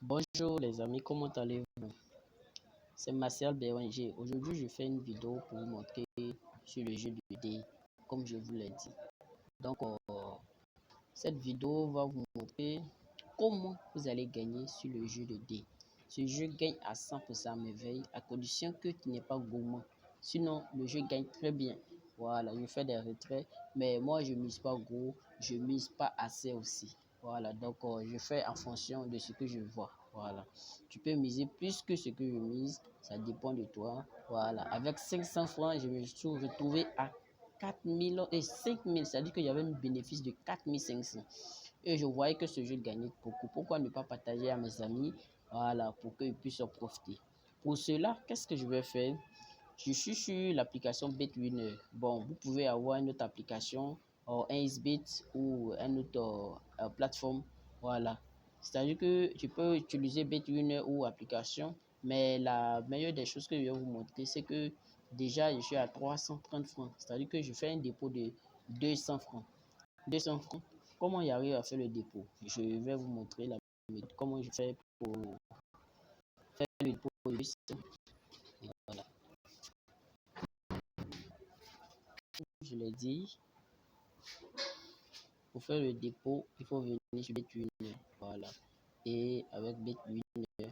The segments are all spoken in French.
Bonjour les amis, comment allez-vous? C'est Martial Béranger. Aujourd'hui, je fais une vidéo pour vous montrer sur le jeu de dés, comme je vous l'ai dit. Donc, cette vidéo va vous montrer comment vous allez gagner sur le jeu de dés. Ce jeu gagne à 100% à merveille, à condition que tu n'es pas gourmand. Sinon, le jeu gagne très bien. Voilà, je fais des retraits, mais moi, je mise pas gros, je mise pas assez aussi. Voilà, donc je fais en fonction de ce que je vois. Voilà, tu peux miser plus que ce que je mise, ça dépend de toi. Voilà, avec 500 francs, je me suis retrouvé à 4000 et 5000, c'est-à-dire qu'il y avait un bénéfice de 4500. Et je voyais que ce jeu gagnait beaucoup. Pourquoi ne pas partager à mes amis? Voilà, pour qu'ils puissent en profiter. Pour cela, qu'est-ce que je vais faire? Je suis sur l'application BetWinner. Bon, vous pouvez avoir une autre application, un XBet ou une autre plateforme. Voilà. C'est-à-dire que tu peux utiliser BetWinner ou application, mais la meilleure des choses que je vais vous montrer, c'est que déjà, je suis à 330 francs. C'est-à-dire que je fais un dépôt de 200 francs. 200 francs. Comment y arrive à faire le dépôt? Je vais vous montrer comment je fais pour faire le dépôt de 200. Voilà. Je l'ai dit. Pour faire le dépôt, il faut venir sur BetWinner. Voilà. Et avec BetWinner,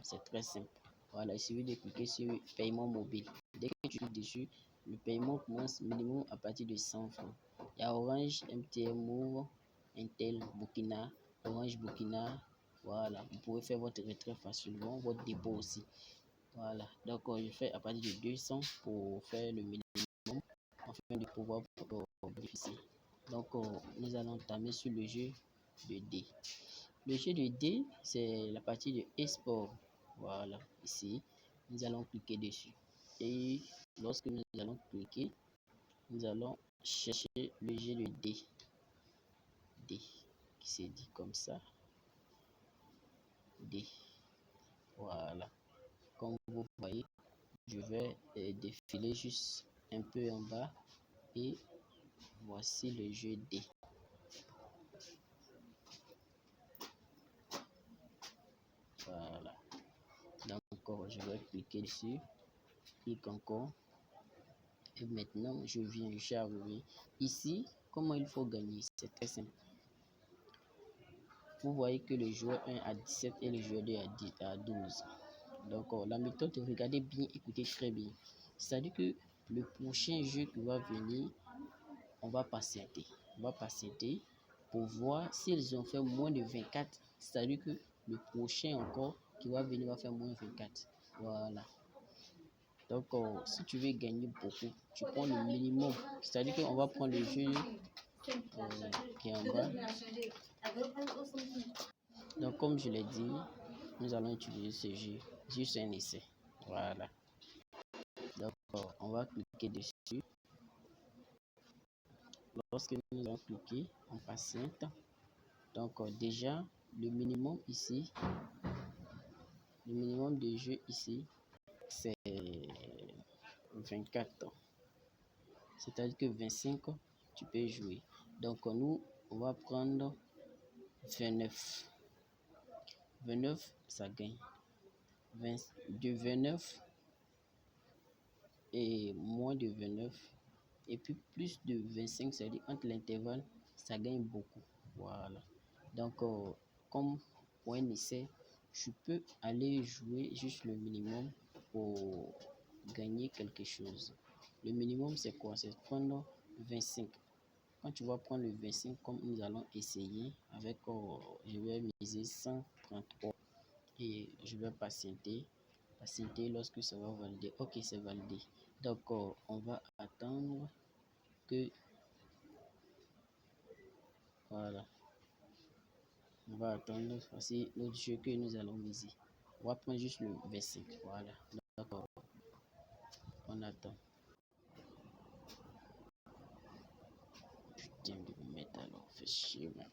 c'est très simple. Voilà, il suffit de cliquer sur paiement mobile. Dès que tu cliques dessus, le paiement commence minimum à partir de 100 francs. Il y a Orange, MTN, Move, Intel, Burkina, Orange Burkina. Voilà, vous pouvez faire votre retrait facilement, votre dépôt aussi. Voilà, donc je fais à partir de 200 pour faire le minimum afin de pouvoir bénéficier. Donc, nous allons entamer sur le jeu de dés. Le jeu de dés, c'est la partie de e-sport. Voilà, ici, nous allons cliquer dessus. Et lorsque nous allons cliquer, nous allons chercher le jeu de dés. D, qui se dit comme ça. D. Voilà. Comme vous voyez, je vais défiler juste un peu en bas. Et voici le jeu D. Voilà. Donc, je vais cliquer dessus. Clique encore. Et maintenant, je suis arrivé. Ici, comment il faut gagner? C'est très simple. Vous voyez que le joueur 1 a 17 et le joueur 2 a 12. Donc, la méthode, regardez bien, écoutez très bien. C'est-à-dire que le prochain jeu qui va venir, on va patienter. On va patienter pour voir s'ils ont fait moins de 24. C'est-à-dire que le prochain encore qui va venir va faire moins de 24. Voilà. Donc, si tu veux gagner beaucoup, tu prends le minimum. C'est-à-dire qu'on va prendre le jeu qui est en bas. Donc, comme je l'ai dit, nous allons utiliser ce jeu. Juste un essai. Voilà. Donc, on va cliquer dessus. Lorsque nous allons cliquer, on patiente. Donc, déjà, le minimum ici, le minimum de jeu ici, c'est 24. C'est-à-dire que 25, tu peux jouer. Donc, nous, on va prendre 29. 29, ça gagne. De 29 et moins de 29. Et puis plus de 25, c'est-à-dire entre l'intervalle, ça gagne beaucoup. Voilà. Donc, comme pour un essai, je peux aller jouer juste le minimum pour gagner quelque chose. Le minimum, c'est quoi? C'est prendre 25. Quand tu vas prendre le 25, comme nous allons essayer, avec, je vais miser 133 et je vais patienter. Patienter lorsque ça va valider. Ok, c'est validé. Donc, on va attendre que. Voilà. On va attendre. Voici l'autre jeu que nous allons miser. On va prendre juste le 25. Voilà. D'accord. On attend. Putain de mettre alors. Fait chier, man.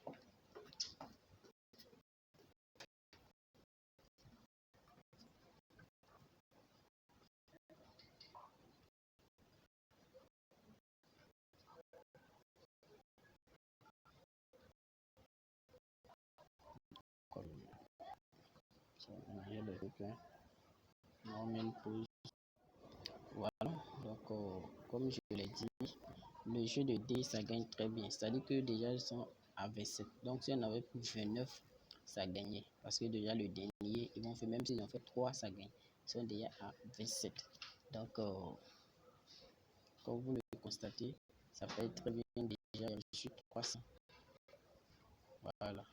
mélanger le truc, hein. On met une pause. Voilà, donc comme je l'ai dit, le jeu de dés ça gagne très bien. C'est-à-dire que déjà ils sont à 27. Donc si on avait pris 29, ça gagnait. Parce que déjà le dernier, ils vont faire, même s'ils ont fait 3, ça gagne. Ils sont déjà à 27. Donc comme vous le constatez, ça paye très bien déjà. Je suis 300. Voilà,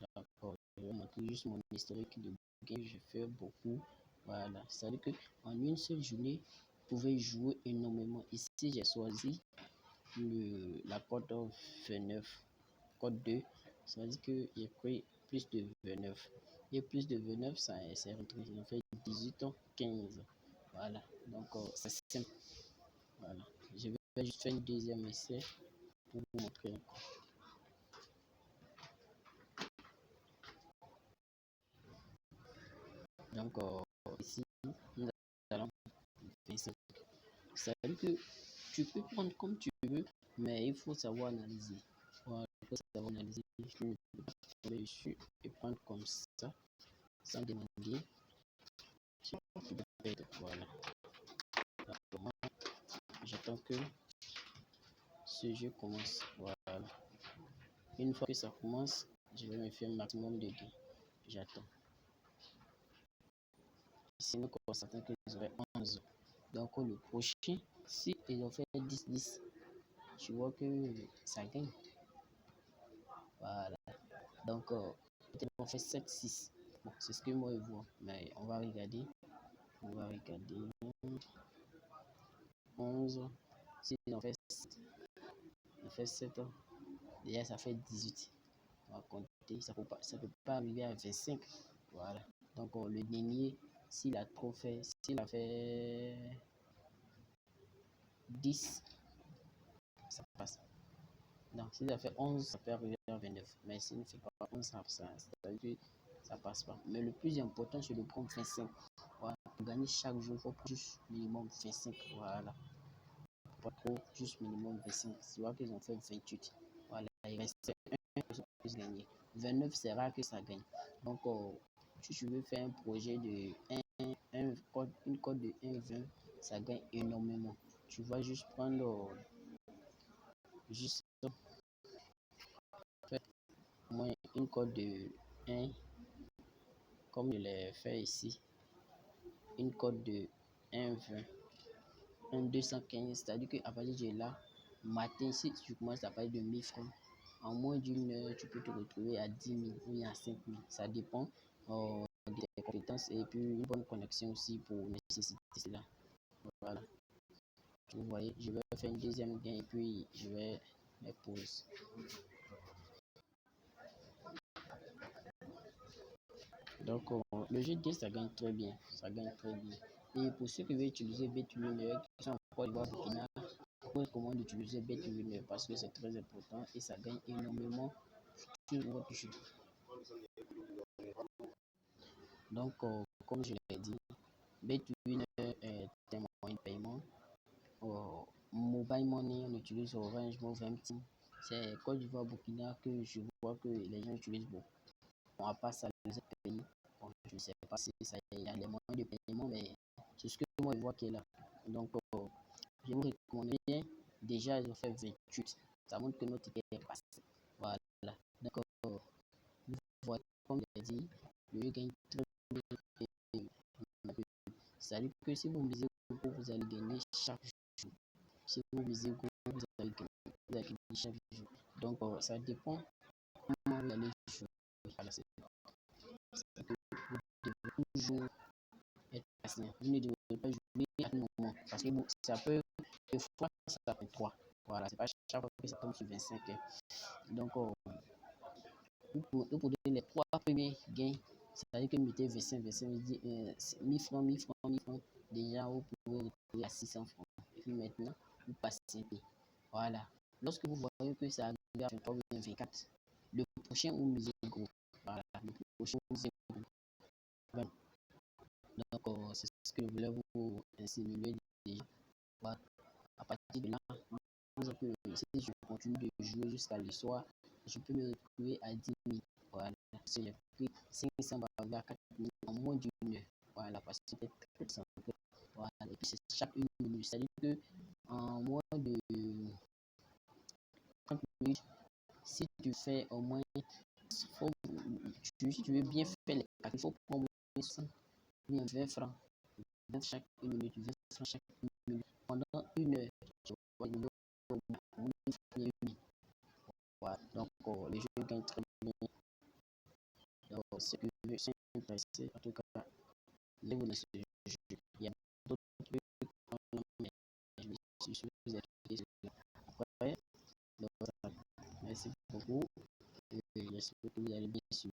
donc je vais montrer juste mon historique de game. Je fais beaucoup. Voilà, c'est-à-dire que en une seule journée, vous pouvez jouer énormément. Ici, j'ai choisi la code 29, code 2, ça veut dire que j'ai pris plus de 29. Et plus de 29, ça c'est rentré, ils ont fait 18 ans, 15. Voilà, donc c'est simple. Voilà, je vais juste faire une deuxième essai pour vous montrer encore. Donc ici, nous allons faire ça. Ça veut dire que tu peux prendre comme tu veux, mais il faut savoir analyser. Voilà, il faut savoir analyser. Je ne peux pas tomber dessus et prendre comme ça, sans demander. Voilà. J'attends que ce jeu commence. Voilà. Une fois que ça commence, je vais me faire un maximum de gains. J'attends. Ici, nous constatons qu'ils auraient 11. Donc, le prochain, si ils ont fait 10-10, tu vois que ça gagne. Voilà. Donc, peut-être on fait 7-6. Bon, c'est ce que moi je vois. Mais on va regarder. On va regarder. 11. Si on fait 7, on fait 7 ans. Déjà, ça fait 18. On va compter. Ça peut pas arriver à 25. Voilà. Donc, le dernier, s'il a trop fait, s'il a fait 10, ça passe. Donc, s'il a fait 11, ça peut arriver à 29. Mais s'il ne fait pas 11, ça passe pas. Mais le plus important, c'est de prendre 25. Voilà. Pour gagner chaque jour, il faut prendre juste minimum 25. Voilà. Pas trop, juste minimum 25. Tu vois qu'ils ont fait 28. Voilà. Il reste 1 pour gagner. 29, c'est rare que ça gagne. Donc, si tu veux faire un projet de une cote de 1,20, ça gagne énormément. Tu vas juste prendre juste au moins une cote de 1, comme je l'ai fait ici, une cote de 1,20, 1,215, c'est-à-dire qu'à partir de là, matin, si tu commences à parler de 1000 francs, en moins d'une heure, tu peux te retrouver à 10 000 ou à 5 000. Ça dépend de tes compétences et puis une bonne connexion aussi pour nécessiter cela. Voilà. Vous voyez, je vais faire une deuxième gain et puis je vais mettre pause. Donc, le jeu D, ça gagne très bien. Ça gagne très bien. Et pour ceux qui veulent utiliser BetWinner, qui sont en Côte d'Ivoire, Burkina, je recommande d'utiliser BetWinner parce que c'est très important et ça gagne énormément sur votre jeu. Donc, comme je l'ai dit, BetWinner est un moyen de paiement. Mobile Money, on utilise Orange, Movemtim. C'est Côte d'Ivoire, Burkina que je vois que les gens utilisent beaucoup. On va pas ça les autres pays. Bon, je ne sais pas si ça y a les moyens de paiement, mais c'est ce que moi je vois qui est là. Donc, je vous recommande bien. Déjà, ils ont fait 28. Ça montre que notre ticket est passé. Voilà. Donc, vous voyez, comme je l'ai dit, le jeu gagne très bien. C'est-à-dire que si vous misez beaucoup, vous allez gagner chaque jour. Si vous misez beaucoup, vous allez gagner chaque jour. Donc, ça dépend comment vous allez jouer. Voilà, vous devez toujours être patient. Vous ne devez pas jouer à tout moment. Parce que bon, ça peut, des fois, ça fait 3. Voilà, c'est pas chaque fois que ça tombe sur 25. Donc, vous prenez les 3 premiers gains. C'est-à-dire que vous mettez 25, 25, 1000 francs, 1000 francs, 1000 francs. Déjà, vous pouvez retrouver à 600 francs. Et puis maintenant, vous passez un peu. Voilà. Lorsque vous voyez que ça arrive à 23 ou 24, le prochain, vous misez gros. Voilà. Le prochain, vous misez gros. Voilà. Donc, c'est ce que je voulais vous insinuer déjà. Voilà. À partir de là, que si je continue de jouer jusqu'à le soir, je peux me retrouver à 10 000. Voilà. puis 500 va arriver à 4000 en moins d'une heure. Voilà, parce que c'était très simple. Voilà, et puis c'est chaque une minute. C'est-à-dire que en moins de 30 minutes, si tu fais au moins, faut, tu veux bien faire les calculs, il faut prendre au moins 100, bien 20 francs, 20 chaque une minute, 20 francs chaque une minute. Pendant une heure, tu vois, il au moins 1000 francs. Voilà, donc les jeux gagnent très bien. Donc, ce que je suis intéressé, en tout cas, les vous dans ce jeu. Il y a d'autres trucs, mais je suis intéressé. Après, donc, merci beaucoup. J'espère que vous allez bien suivre.